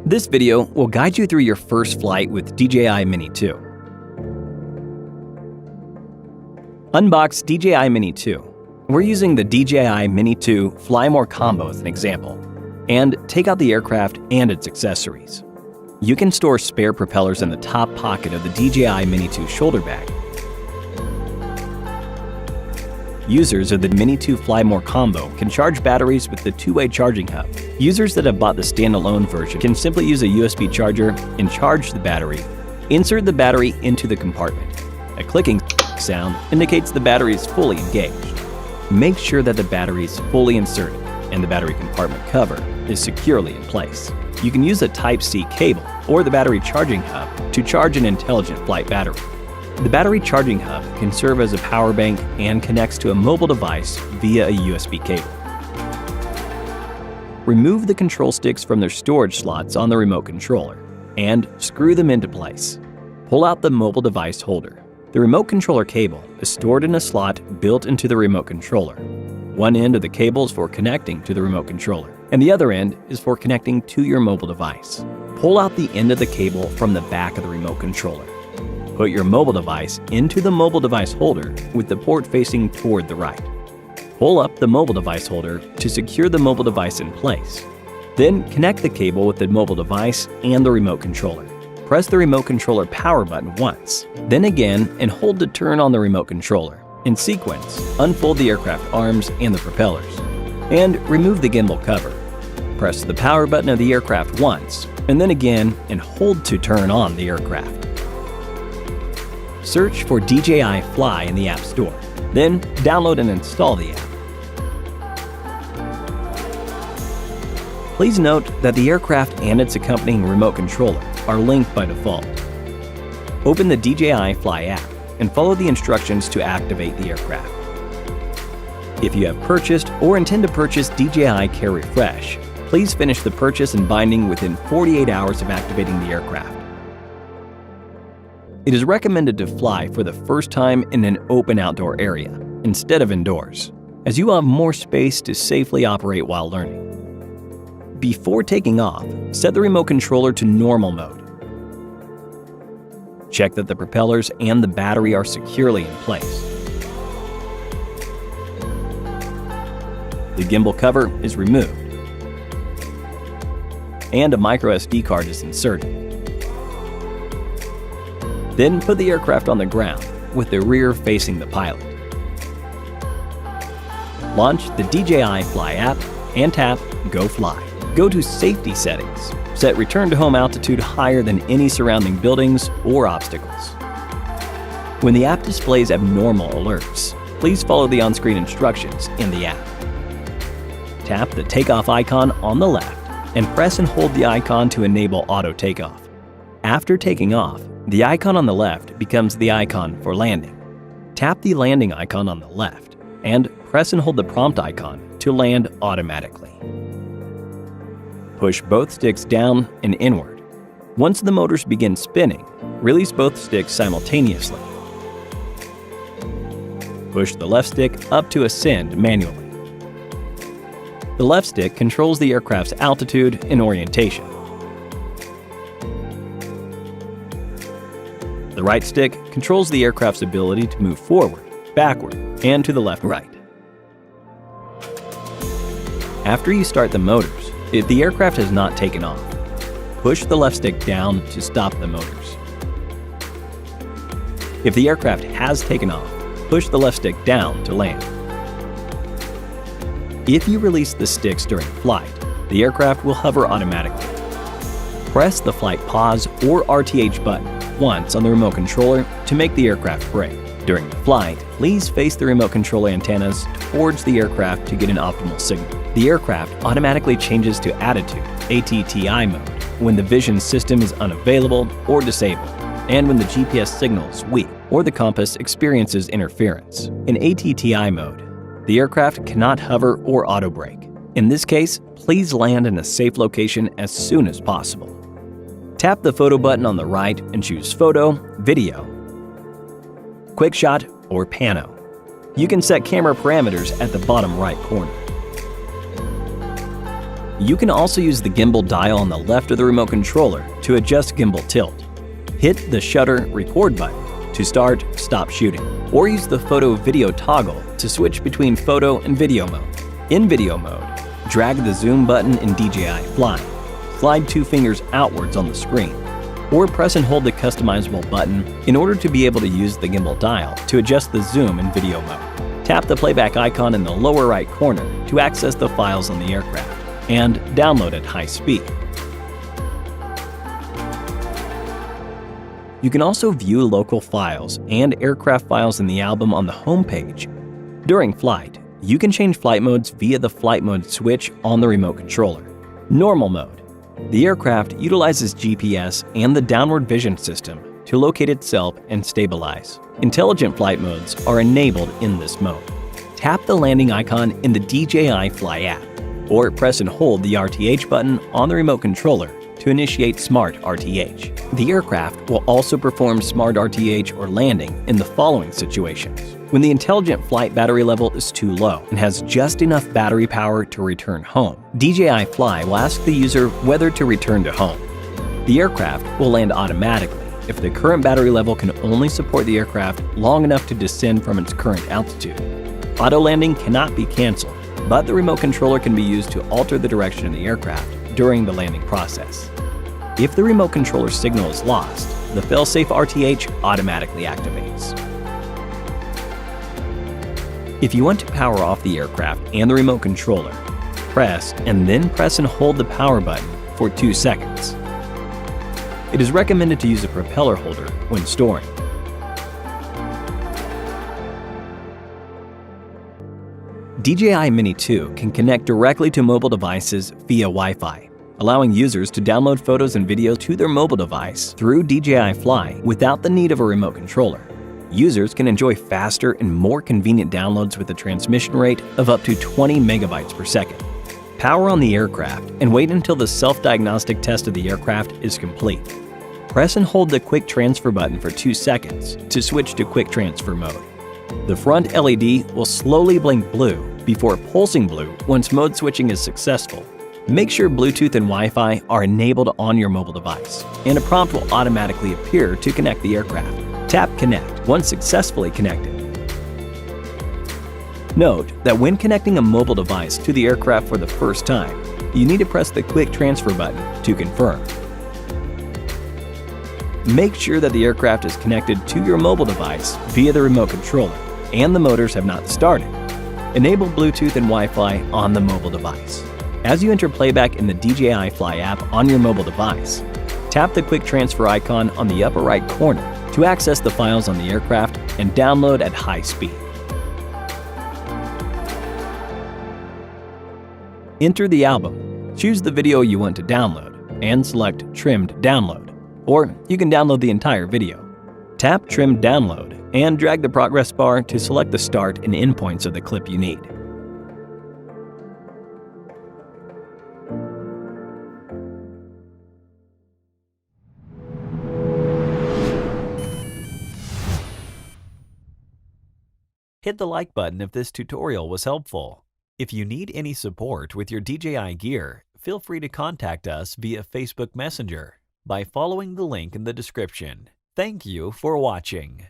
This video will guide you through your first flight with DJI Mini 2. Unbox DJI Mini 2. We're using the DJI Mini 2 Fly More Combo as an example, and take out the aircraft and its accessories. You can store spare propellers in the top pocket of the DJI Mini 2 shoulder bag. Users of the Mini 2 Fly More Combo can charge batteries with the two-way charging hub. Users that have bought the standalone version can simply use a USB charger and charge the battery. Insert the battery into the compartment. A clicking sound indicates the battery is fully engaged. Make sure that the battery is fully inserted and the battery compartment cover is securely in place. You can use a Type-C cable or the battery charging hub to charge an intelligent flight battery. The battery charging hub can serve as a power bank and connects to a mobile device via a USB cable. Remove the control sticks from their storage slots on the remote controller and screw them into place. Pull out the mobile device holder. The remote controller cable is stored in a slot built into the remote controller. One end of the cable is for connecting to the remote controller, and the other end is for connecting to your mobile device. Pull out the end of the cable from the back of the remote controller. Put your mobile device into the mobile device holder with the port facing toward the right. Pull up the mobile device holder to secure the mobile device in place. Then connect the cable with the mobile device and the remote controller. Press the remote controller power button once, then again and hold to turn on the remote controller. In sequence, unfold the aircraft arms and the propellers, and remove the gimbal cover. Press the power button of the aircraft once, and then again and hold to turn on the aircraft. Search for DJI Fly in the App Store, then download and install the app. Please note that the aircraft and its accompanying remote controller are linked by default. Open the DJI Fly app and follow the instructions to activate the aircraft. If you have purchased or intend to purchase DJI Care Refresh, please finish the purchase and binding within 48 hours of activating the aircraft. It is recommended to fly for the first time in an open outdoor area instead of indoors, as you will have more space to safely operate while learning. Before taking off, set the remote controller to normal mode. Check that the propellers and the battery are securely in place. The gimbal cover is removed, and a microSD card is inserted. Then put the aircraft on the ground with the rear facing the pilot. Launch the DJI Fly app and tap Go Fly. Go to Safety Settings. Set Return to Home Altitude higher than any surrounding buildings or obstacles. When the app displays abnormal alerts, please follow the on-screen instructions in the app. Tap the takeoff icon on the left and press and hold the icon to enable auto takeoff. After taking off, the icon on the left becomes the icon for landing. Tap the landing icon on the left and press and hold the prompt icon to land automatically. Push both sticks down and inward. Once the motors begin spinning, release both sticks simultaneously. Push the left stick up to ascend manually. The left stick controls the aircraft's altitude and orientation. The right stick controls the aircraft's ability to move forward, backward, and to the left-right. After you start the motors, if the aircraft has not taken off, push the left stick down to stop the motors. If the aircraft has taken off, push the left stick down to land. If you release the sticks during flight, the aircraft will hover automatically. Press the flight pause or RTH button once on the remote controller to make the aircraft brake. During the flight, please face the remote control antennas towards the aircraft to get an optimal signal. The aircraft automatically changes to attitude, ATTI mode, when the vision system is unavailable or disabled, and when the GPS signal is weak or the compass experiences interference. In ATTI mode, the aircraft cannot hover or auto brake. In this case, please land in a safe location as soon as possible. Tap the photo button on the right and choose Photo, Video, Quick Shot, or Pano. You can set camera parameters at the bottom right corner. You can also use the gimbal dial on the left of the remote controller to adjust gimbal tilt. Hit the shutter record button to start, stop shooting, or use the photo-video toggle to switch between photo and video mode. In video mode, drag the zoom button in DJI Fly, slide 2 fingers outwards on the screen, or press and hold the customizable button in order to be able to use the gimbal dial to adjust the zoom in video mode. Tap the playback icon in the lower right corner to access the files on the aircraft and download at high speed. You can also view local files and aircraft files in the album on the home page. During flight, you can change flight modes via the flight mode switch on the remote controller. Normal mode. The aircraft utilizes GPS and the downward vision system to locate itself and stabilize. Intelligent flight modes are enabled in this mode. Tap the landing icon in the DJI Fly app, or press and hold the RTH button on the remote controller to initiate Smart RTH. The aircraft will also perform Smart RTH or landing in the following situations. When the intelligent flight battery level is too low and has just enough battery power to return home, DJI Fly will ask the user whether to return to home. The aircraft will land automatically if the current battery level can only support the aircraft long enough to descend from its current altitude. Auto landing cannot be canceled, but the remote controller can be used to alter the direction of the aircraft during the landing process. If the remote controller signal is lost, the failsafe RTH automatically activates. If you want to power off the aircraft and the remote controller, press and hold the power button for 2 seconds. It is recommended to use a propeller holder when storing. DJI Mini 2 can connect directly to mobile devices via Wi-Fi, allowing users to download photos and videos to their mobile device through DJI Fly without the need of a remote controller. Users can enjoy faster and more convenient downloads with a transmission rate of up to 20 megabytes per second. Power on the aircraft and wait until the self-diagnostic test of the aircraft is complete. Press and hold the Quick Transfer button for 2 seconds to switch to Quick Transfer mode. The front LED will slowly blink blue before pulsing blue once mode switching is successful. Make sure Bluetooth and Wi-Fi are enabled on your mobile device, and a prompt will automatically appear to connect the aircraft. Tap Connect once successfully connected. Note that when connecting a mobile device to the aircraft for the first time, you need to press the Quick Transfer button to confirm. Make sure that the aircraft is connected to your mobile device via the remote controller and the motors have not started. Enable Bluetooth and Wi-Fi on the mobile device. As you enter playback in the DJI Fly app on your mobile device, tap the Quick Transfer icon on the upper right corner to access the files on the aircraft and download at high speed. Enter the album, choose the video you want to download, and select Trimmed Download, or you can download the entire video. Tap Trimmed Download and drag the progress bar to select the start and end points of the clip you need. Hit the like button if this tutorial was helpful. If you need any support with your DJI gear, feel free to contact us via Facebook Messenger by following the link in the description. Thank you for watching.